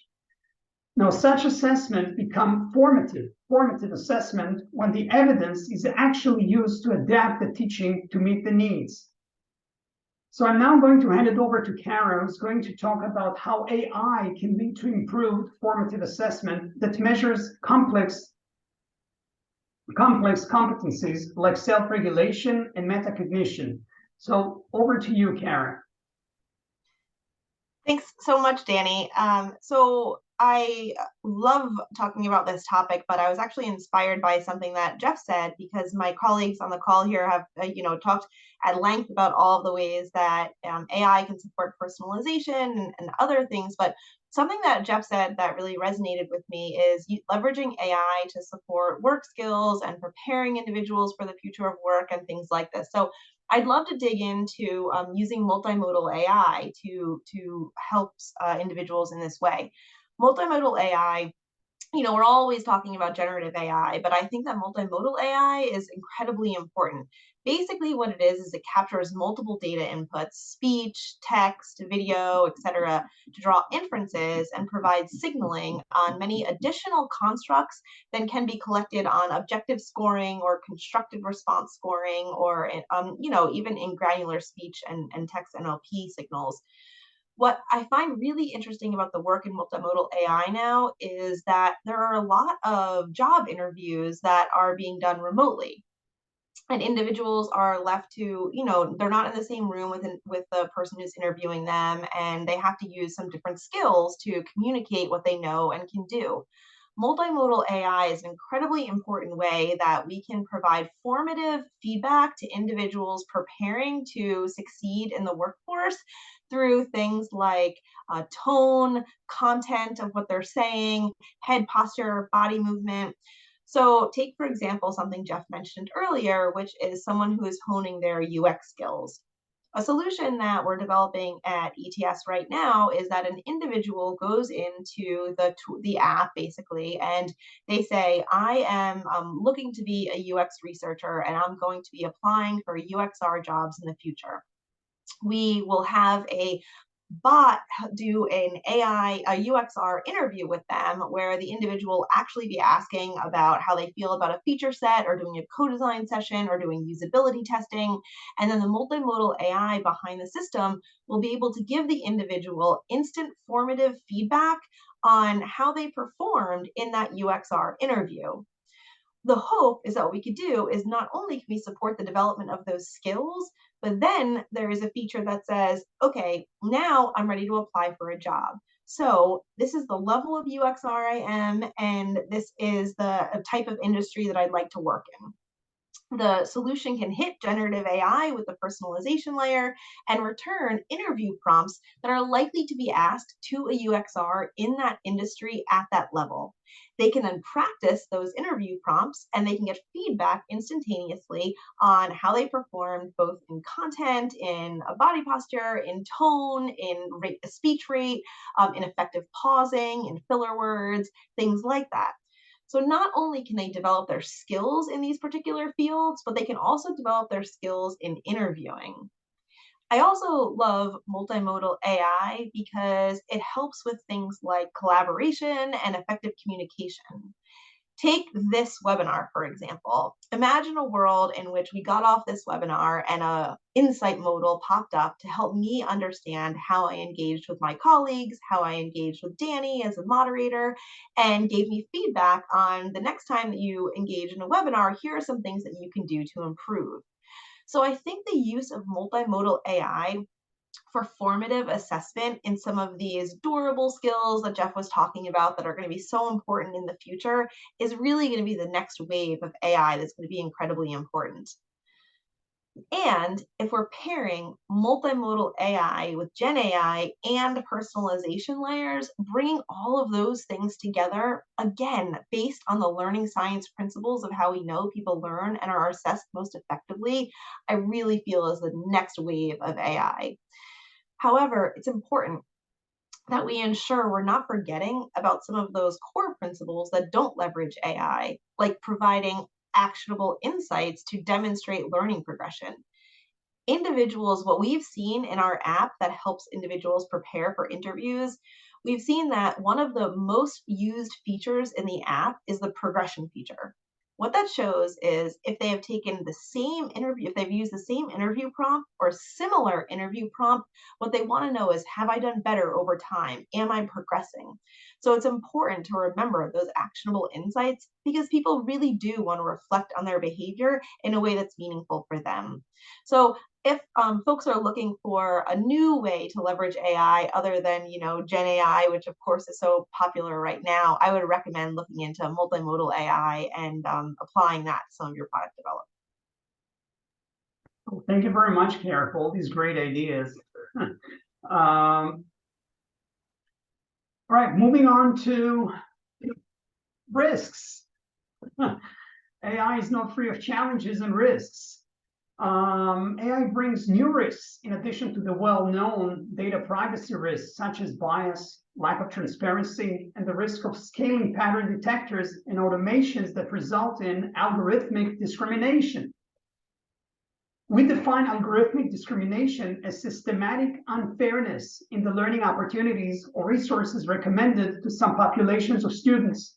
Now, such assessment become formative assessment when the evidence is actually used to adapt the teaching to meet the needs. So I'm now going to hand it over to Kara, who's going to talk about how AI can lead to improved formative assessment that measures complex competencies like self-regulation and metacognition. So over to you, Kara. Thanks so much, Danny. So I love talking about this topic, but I was actually inspired by something that Jeff said, because my colleagues on the call here have, talked at length about all of the ways that AI can support personalization and other things. But something that Jeff said that really resonated with me is leveraging AI to support work skills and preparing individuals for the future of work and things like this. So I'd love to dig into using multimodal AI to help individuals in this way. Multimodal AI, we're always talking about generative AI, but I think that multimodal AI is incredibly important. Basically, what it is it captures multiple data inputs, speech, text, video, etc., to draw inferences and provide signaling on many additional constructs than can be collected on objective scoring or constructive response scoring, or even in granular speech and text NLP signals. What I find really interesting about the work in multimodal AI now is that there are a lot of job interviews that are being done remotely. And individuals are left to, they're not in the same room with the person who's interviewing them, and they have to use some different skills to communicate what they know and can do. Multimodal AI is an incredibly important way that we can provide formative feedback to individuals preparing to succeed in the workforce through things like tone, content of what they're saying, head posture, body movement. So take, for example, something Jeff mentioned earlier, which is someone who is honing their UX skills. A solution that we're developing at ETS right now is that an individual goes into the app, basically, and they say, I am looking to be a UX researcher, and I'm going to be applying for UXR jobs in the future. We will have a bot do a UXR interview with them, where the individual will actually be asking about how they feel about a feature set, or doing a co-design session, or doing usability testing. And then the multimodal AI behind the system will be able to give the individual instant formative feedback on how they performed in that UXR interview. The hope is that what we could do is not only can we support the development of those skills, but then there is a feature that says, okay, now I'm ready to apply for a job. So this is the level of UXR I am, and this is the type of industry that I'd like to work in. The solution can hit generative AI with the personalization layer and return interview prompts that are likely to be asked to a UXR in that industry at that level. They can then practice those interview prompts, and they can get feedback instantaneously on how they performed, both in content, in body posture, in tone, in speech rate, in effective pausing, in filler words, things like that. So not only can they develop their skills in these particular fields, but they can also develop their skills in interviewing. I also love multimodal AI because it helps with things like collaboration and effective communication. Take this webinar, for example. Imagine a world in which we got off this webinar and an insight modal popped up to help me understand how I engaged with my colleagues, how I engaged with Danny as a moderator, and gave me feedback on the next time that you engage in a webinar, here are some things that you can do to improve. So I think the use of multimodal AI for formative assessment in some of these durable skills that Jeff was talking about that are going to be so important in the future is really going to be the next wave of AI that's going to be incredibly important. And if we're pairing multimodal AI with Gen AI and personalization layers, bringing all of those things together, again, based on the learning science principles of how we know people learn and are assessed most effectively, I really feel is the next wave of AI. However, it's important that we ensure we're not forgetting about some of those core principles that don't leverage AI, like providing actionable insights to demonstrate learning progression. Individuals, what we've seen in our app that helps individuals prepare for interviews, we've seen that one of the most used features in the app is the progression feature. What that shows is if they have taken the same interview, if they've used the same interview prompt or similar interview prompt, what they want to know is, have I done better over time? Am I progressing? So it's important to remember those actionable insights because people really do want to reflect on their behavior in a way that's meaningful for them. So if folks are looking for a new way to leverage AI other than, Gen AI, which of course is so popular right now, I would recommend looking into multimodal AI and applying that to some of your product development. Well, thank you very much, Kara, for all these great ideas. All right, moving on to risks. AI is not free of challenges and risks. AI brings new risks in addition to the well-known data privacy risks, such as bias, lack of transparency, and the risk of scaling pattern detectors and automations that result in algorithmic discrimination. We define algorithmic discrimination as systematic unfairness in the learning opportunities or resources recommended to some populations of students.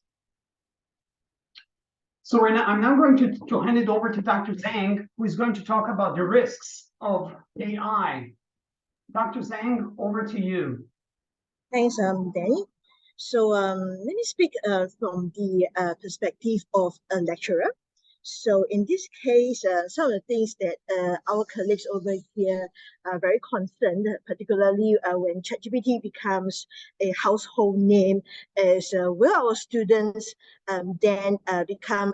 So I'm now going to hand it over to Dr. Zhang, who is going to talk about the risks of AI. Dr. Zhang, over to you. Thanks, Danny. So let me speak from the perspective of a lecturer. So in this case, some of the things that our colleagues over here are very concerned, particularly when ChatGPT becomes a household name, is will our students then become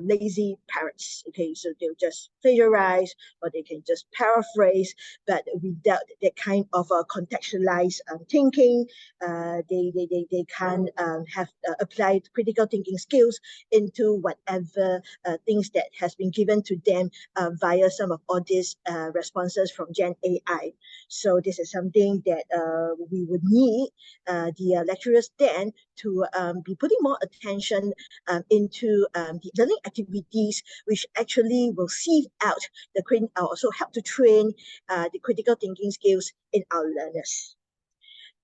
lazy parrots? Okay, so they'll just plagiarize or they can just paraphrase, but without that kind of contextualized thinking, they can have applied critical thinking skills into whatever things that has been given to them via some of all these responses from Gen AI. So this is something that we would need the lecturers then to be putting more attention into the learning activities, which actually will sieve out also help to train the critical thinking skills in our learners.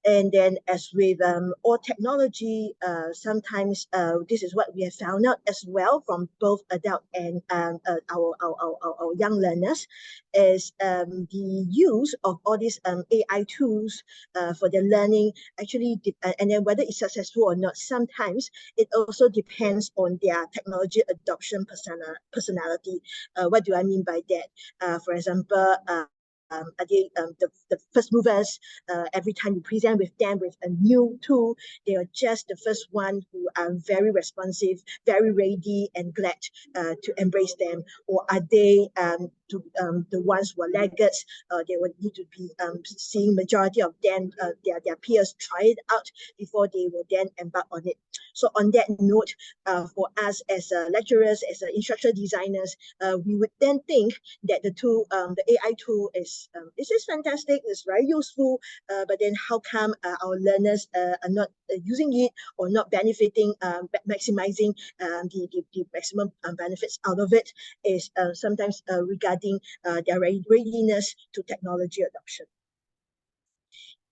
And then as with all technology, sometimes this is what we have found out as well from both adult and our young learners, is the use of all these AI tools for their learning actually, and then whether it's successful or not, sometimes it also depends on their technology adoption personality. What do I mean by that? For example, are they the first movers? Every time you present with them with a new tool, they are just the first one who are very responsive, very ready and glad to embrace them? Or are they the ones who are laggards? They would need to be seeing majority of them, their peers try it out before they will then embark on it. So on that note, for us as lecturers, as instructional designers, we would then think that the AI tool is this is fantastic, it's very useful, but then how come our learners are not using it or not benefiting, maximizing the maximum benefits out of it, is sometimes regarding their readiness to technology adoption.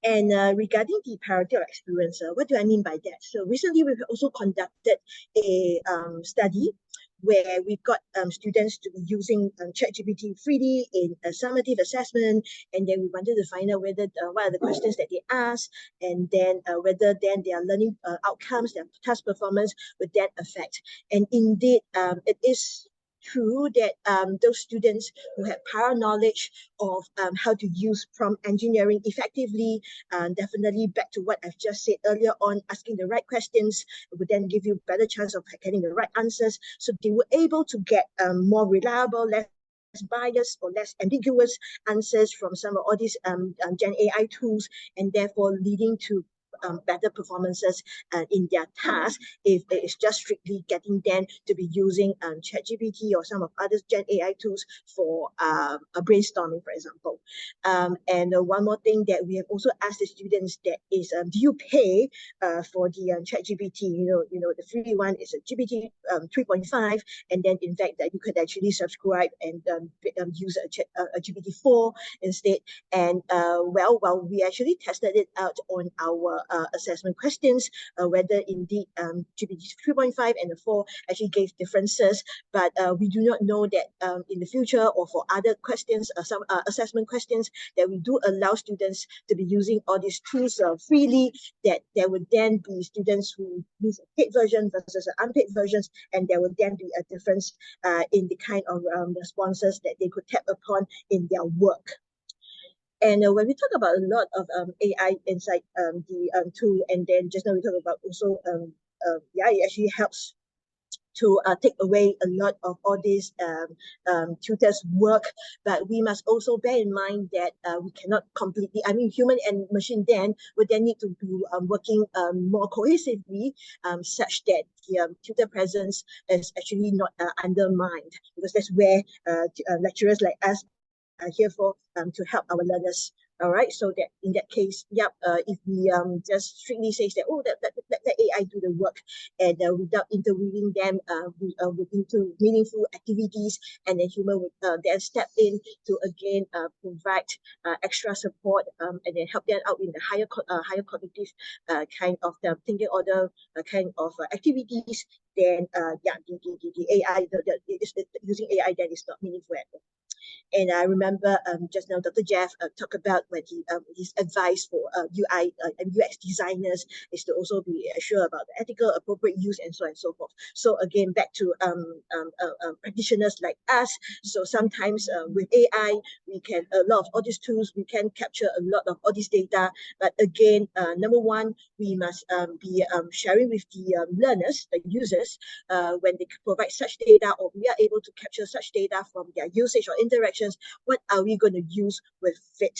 And regarding the priority of experience, what do I mean by that? So recently we've also conducted a study where we've got students to be using ChatGPT freely in a summative assessment, and then we wanted to find out whether what are the questions that they ask, and then whether then their learning outcomes, their task performance would then affect. And indeed, it is true that those students who have prior knowledge of how to use prompt engineering effectively, definitely back to what I've just said earlier on, asking the right questions would then give you a better chance of getting the right answers. So they were able to get more reliable, less biased or less ambiguous answers from some of all these Gen AI tools, and therefore leading to better performances in their task if it is just strictly getting them to be using ChatGPT or some of other Gen AI tools for a brainstorming, for example. And one more thing that we have also asked the students that is, do you pay for the ChatGPT? You know, the free one is a GPT 3.5, and then in fact that you could actually subscribe and use a GPT-4 instead. And well, we actually tested it out on our assessment questions, whether indeed GPT 3.5 and the 4 actually gave differences, but we do not know that in the future or for other questions, some assessment questions, that we do allow students to be using all these tools freely, that there would then be students who use a paid version versus an unpaid versions, and there would then be a difference in the kind of responses that they could tap upon in their work. And when we talk about a lot of AI inside the tool, and then just now we talk about also it actually helps to take away a lot of all these tutors' work, but we must also bear in mind that we cannot completely, I mean, human and machine then would then need to be working more cohesively, such that the tutor presence is actually not undermined, because that's where lecturers like us are here for, to help our learners. All right, so that in that case, if we just strictly says that, oh, let AI do the work, and without interweaving them into meaningful activities, and then human would then step in to again provide extra support, and then help them out in the higher cognitive kind of the thinking order kind of activities, then the AI, using AI then is not meaningful at all. And I remember just now Dr. Jeff talked about when he his advice for UI and UX designers is to also be sure about the ethical, appropriate use, and so on and so forth. So again, back to practitioners like us. So sometimes with AI, we can, a lot of all these tools, we can capture a lot of all this data. But again, number one, we must be sharing with the learners, the users, when they provide such data, or we are able to capture such data from their usage or interactions, what are we going to use with it?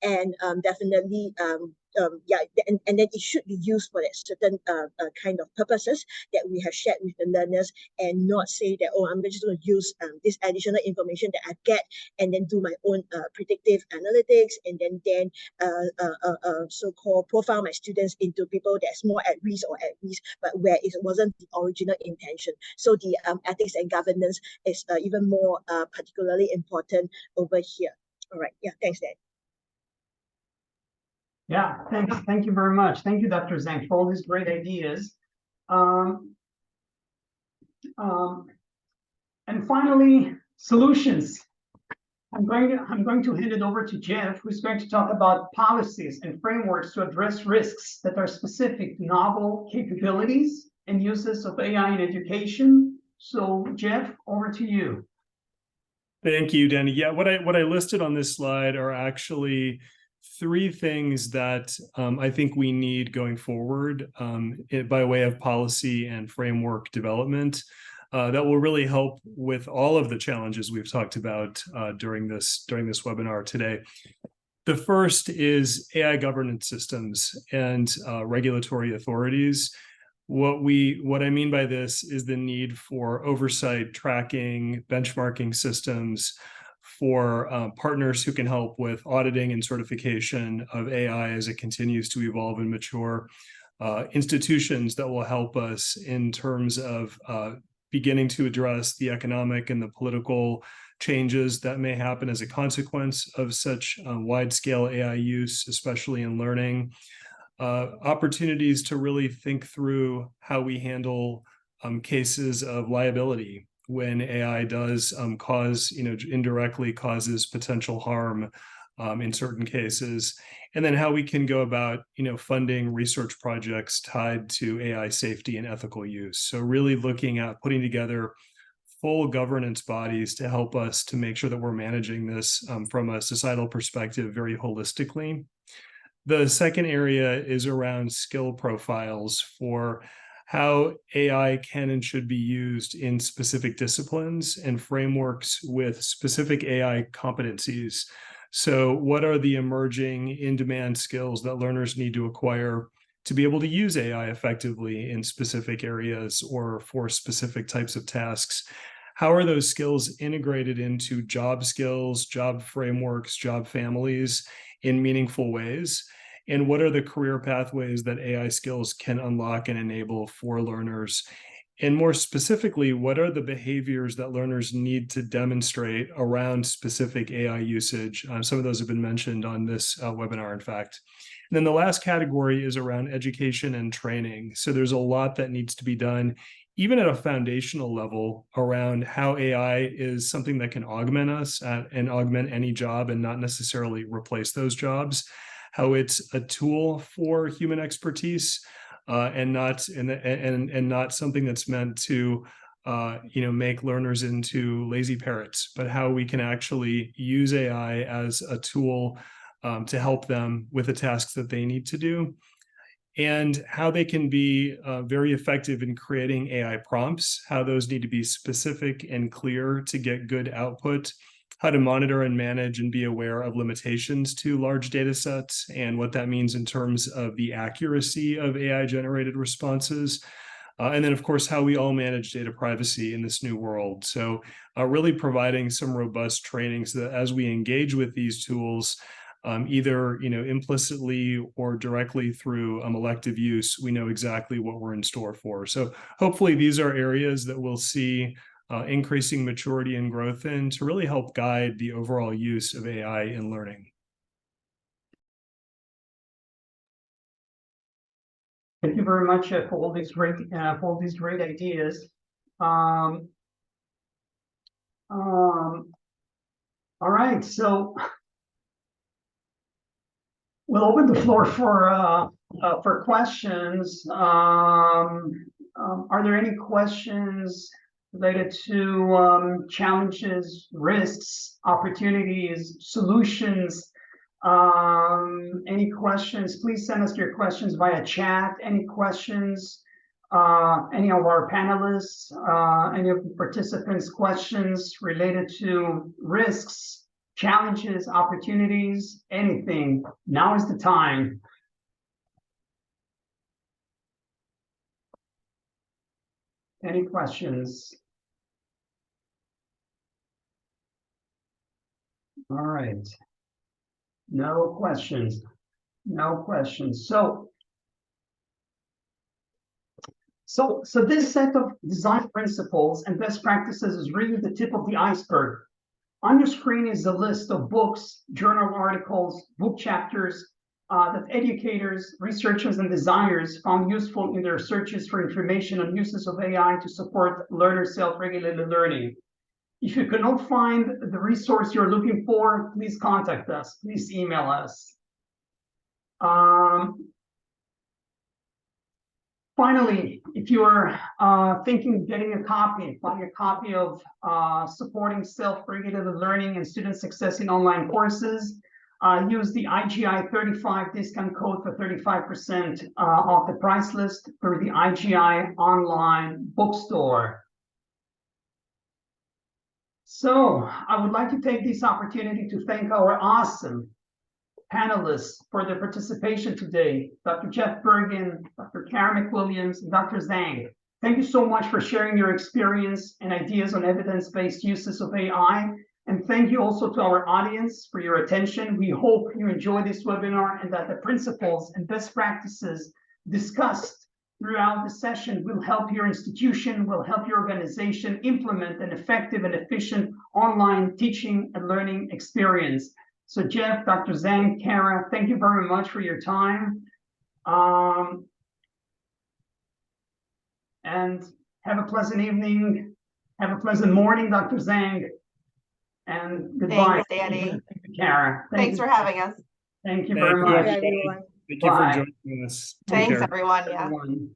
And definitely, and then it should be used for that certain kind of purposes that we have shared with the learners, and not say that, oh, I'm just going to use this additional information that I get and then do my own predictive analytics, and then so-called profile my students into people that's more at risk or at risk, but where it wasn't the original intention. So the ethics and governance is even more particularly important over here. All right, thanks, Dan. Yeah, thank you very much. Thank you, Dr. Zhang, for all these great ideas. And finally, solutions. I'm going to hand it over to Jeff, who's going to talk about policies and frameworks to address risks that are specific to novel capabilities and uses of AI in education. So, Jeff, over to you. Thank you, Danny. Yeah, what I listed on this slide are actually three things that I think we need going forward by way of policy and framework development that will really help with all of the challenges we've talked about during this webinar today. The first is AI governance systems and regulatory authorities. What I mean by this is the need for oversight, tracking, benchmarking systems for partners who can help with auditing and certification of AI as it continues to evolve and mature, institutions that will help us in terms of beginning to address the economic and the political changes that may happen as a consequence of such wide-scale AI use, especially in learning. Opportunities to really think through how we handle cases of liability when AI does cause, indirectly causes potential harm in certain cases, and then how we can go about, funding research projects tied to AI safety and ethical use. So really looking at putting together full governance bodies to help us to make sure that we're managing this from a societal perspective very holistically. The second area is around skill profiles for how AI can and should be used in specific disciplines and frameworks with specific AI competencies. So what are the emerging in-demand skills that learners need to acquire to be able to use AI effectively in specific areas or for specific types of tasks? How are those skills integrated into job skills, job frameworks, job families in meaningful ways? And what are the career pathways that AI skills can unlock and enable for learners? And more specifically, what are the behaviors that learners need to demonstrate around specific AI usage? Some of those have been mentioned on this webinar, in fact. And then the last category is around education and training. So there's a lot that needs to be done, even at a foundational level, around how AI is something that can augment us and augment any job and not necessarily replace those jobs. How it's a tool for human expertise and not something that's meant to make learners into lazy parrots, but how we can actually use AI as a tool to help them with the tasks that they need to do, and how they can be very effective in creating AI prompts, how those need to be specific and clear to get good output, how to monitor and manage and be aware of limitations to large data sets and what that means in terms of the accuracy of AI-generated responses. And then, of course, how we all manage data privacy in this new world. So really providing some robust training so that as we engage with these tools, either implicitly or directly through elective use, we know exactly what we're in store for. So hopefully these are areas that we'll see increasing maturity and growth in to really help guide the overall use of AI in learning. Thank you very much for all these great ideas. All right, so we'll open the floor for questions. Are there any questions related to challenges, risks, opportunities, solutions? Any questions? Please send us your questions via chat. Any questions? Any of our panelists, any of the participants' questions related to risks, challenges, opportunities, anything? Now is the time. Any questions? All right. No questions. No questions. So this set of design principles and best practices is really the tip of the iceberg. On your screen is a list of books, journal articles, book chapters that educators, researchers, and designers found useful in their searches for information on uses of AI to support learner self-regulated learning. If you cannot find the resource you're looking for, please contact us. Please email us. Finally, if you are thinking of getting a copy, buying a copy of Supporting Self-Regulated Learning and Student Success in Online Courses, use the IGI 35 discount code for 35% off the price list through the IGI online bookstore. So I would like to take this opportunity to thank our awesome panelists for their participation today, Dr. Jeff Bergin, Dr. Karen McWilliams, and Dr. Zhang. Thank you so much for sharing your experience and ideas on evidence-based uses of AI And thank you also to our audience for your attention. We hope you enjoy this webinar and that the principles and best practices discussed throughout the session will help your institution, will help your organization implement an effective and efficient online teaching and learning experience. So Jeff, Dr. Zhang, Kara, thank you very much for your time. And have a pleasant evening. Have a pleasant morning, Dr. Zhang. And goodbye. Thanks, Danny. Thank you, Kara. Thanks for having us. Thank you Thank very you, much. everyone. Thank you for Bye. joining us. Take Thanks, care. everyone. Yeah. Everyone.